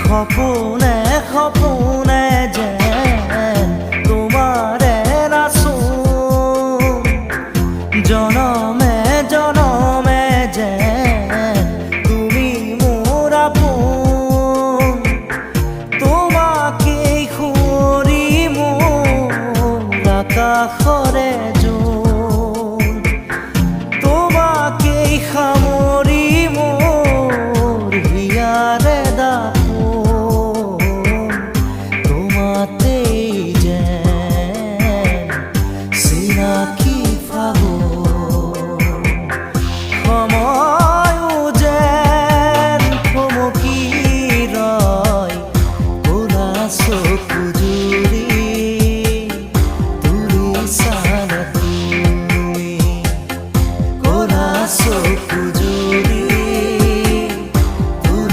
খপনে খপনে যেন তোমারে নাচো জনমে জনমে যেন তুমি মোর আপন তোমাকেই খুঁড়ি মোর আকাশৰে জোন তোমাকেই সামৰি মোৰ হিয়াৰ